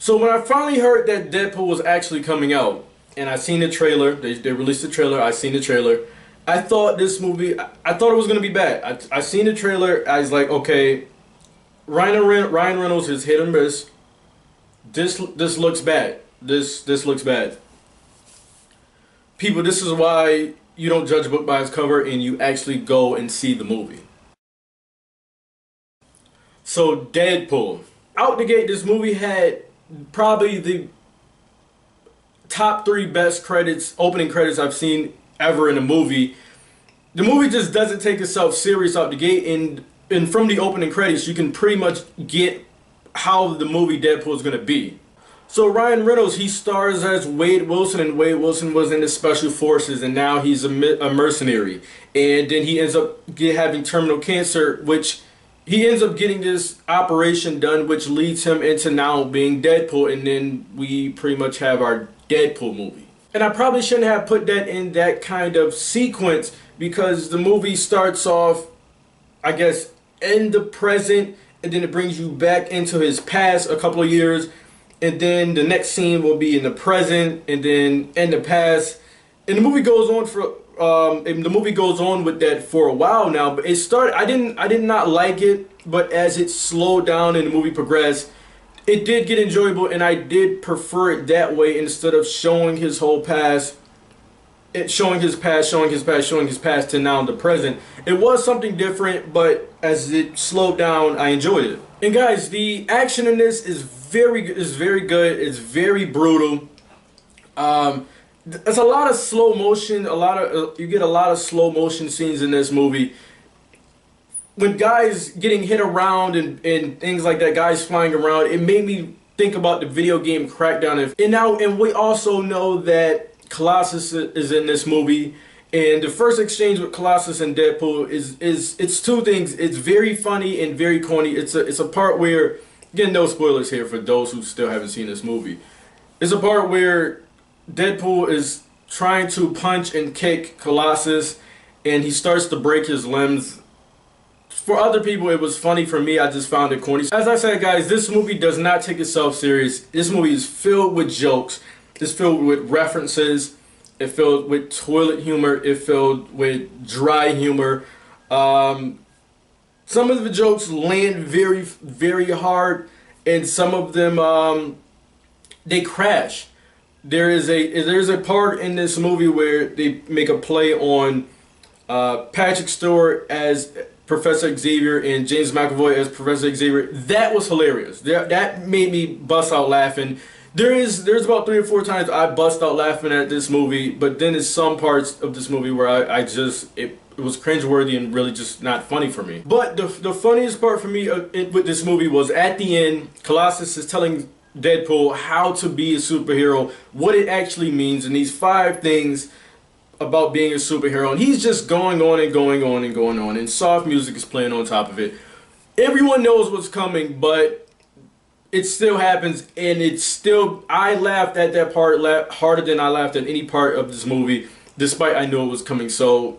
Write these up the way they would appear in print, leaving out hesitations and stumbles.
So when I finally heard that Deadpool was actually coming out, and I seen the trailer, they released the trailer, I seen the trailer, I thought this movie, I thought it was going to be bad. I seen the trailer, I was like, okay, Ryan Reynolds is hit or miss. This looks bad. This looks bad. People, this is why you don't judge a book by its cover and you actually go and see the movie. So Deadpool. Out the gate, this movie had probably the top 3 best opening credits I've seen ever in a movie. The movie just doesn't take itself serious out the gate, and from the opening credits you can pretty much get how the movie Deadpool is going to be. So Ryan Reynolds, he stars as Wade Wilson, and Wade Wilson was in the Special Forces, and now he's a mercenary. And then he ends up having terminal cancer, which he ends up getting this operation done, which leads him into now being Deadpool, and then we pretty much have our Deadpool movie. And I probably shouldn't have put that in that kind of sequence, because the movie starts off, I guess, in the present, and then it brings you back into his past a couple of years, and then the next scene will be in the present, and then in the past, and the movie goes on for with that for a while now. But it started, I did not like it, but as it slowed down and the movie progressed, it did get enjoyable, and I did prefer it that way instead of showing his whole past, showing his past to now the present. It was something different, but as it slowed down, I enjoyed it. And guys, the action in this is very good. It's very brutal. There's a lot of slow motion. You get a lot of slow motion scenes in this movie. When guys getting hit around and things like that, guys flying around, it made me think about the video game Crackdown. And we also know that Colossus is in this movie, and the first exchange with Colossus and Deadpool it's two things. It's very funny and very corny. It's a part where, again, no spoilers here for those who still haven't seen this movie. It's a part where Deadpool is trying to punch and kick Colossus, and he starts to break his limbs. For other people, it was funny. For me, I just found it corny. As I said, guys, this movie does not take itself serious. This movie is filled with jokes. It's filled with references. It's filled with toilet humor. It's filled with dry humor. Some of the jokes land very, very hard, and some of them they crash. There's a part in this movie where they make a play on Patrick Stewart as Professor Xavier and James McAvoy as Professor Xavier. That was hilarious. That made me bust out laughing. There's about 3 or 4 times I bust out laughing at this movie, but then there's some parts of this movie where it was cringeworthy and really just not funny for me. But the funniest part for me with this movie was at the end, Colossus is telling Deadpool how to be a superhero, what it actually means, and these 5 things about being a superhero, and he's just going on and going on and going on, and soft music is playing on top of it. Everyone knows what's coming, but it still happens, and I laughed at that part harder than I laughed at any part of this movie, despite I knew it was coming. So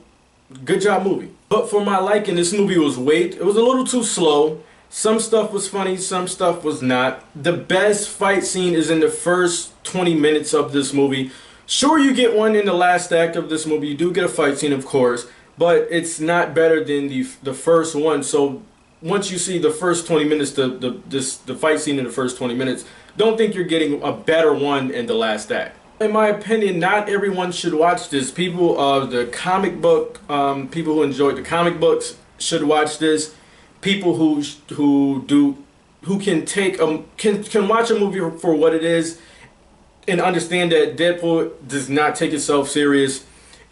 good job, movie. But for my liking, this movie was it was a little too slow. Some stuff was funny, some stuff was not. The best fight scene is in the first 20 minutes of this movie. Sure, you get one in the last act of this movie. You do get a fight scene, of course, but it's not better than the first one. So once you see the first 20 minutes, the fight scene in the first 20 minutes, don't think you're getting a better one in the last act. In my opinion, not everyone should watch this. People people who enjoy the comic books should watch this. People who can watch a movie for what it is and understand that Deadpool does not take itself serious.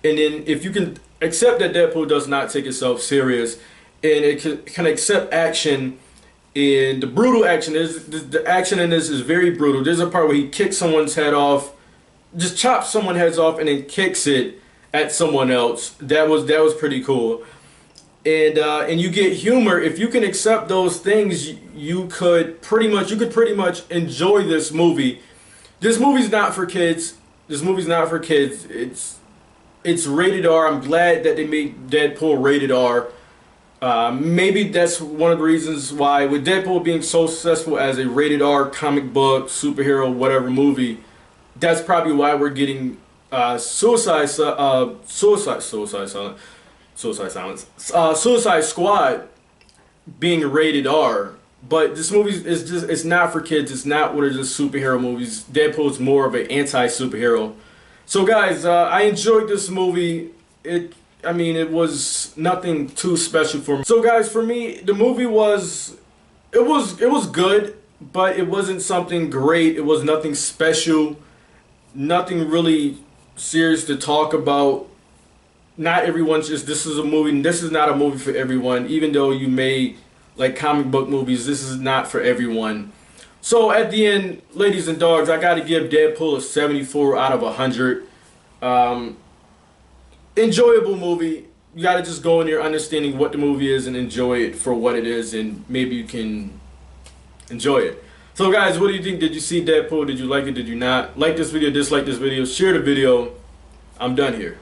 And then if you can accept that Deadpool does not take itself serious, and it can accept action, and the brutal action, the action in this is very brutal. There's a part where he kicks someone's head off, just chops someone's head off, and then kicks it at someone else. That was pretty cool. And you get humor. If you can accept those things, you could pretty much enjoy this movie. This movie's not for kids. It's rated R. I'm glad that they made Deadpool rated R. Maybe that's one of the reasons why, with Deadpool being so successful as a rated R comic book, superhero, whatever movie, that's probably why we're getting Suicide Squad being rated R. But this movie is just, it's not for kids. It's not one of just superhero movies. Deadpool is more of an anti-superhero. So guys, I enjoyed this movie. It was nothing too special for me. So guys, for me, the movie was good, but it wasn't something great. It was nothing special, nothing really serious to talk about. Not everyone's just, this is not a movie for everyone. Even though you may like comic book movies, this is not for everyone. So at the end, ladies and dogs, I gotta give Deadpool a 74 out of 100. Enjoyable movie. You gotta just go in there understanding what the movie is and enjoy it for what it is, and maybe you can enjoy it. So guys, what do you think? Did you see Deadpool? Did you like it? Did you not? Like this video, dislike this video, share the video. I'm done here.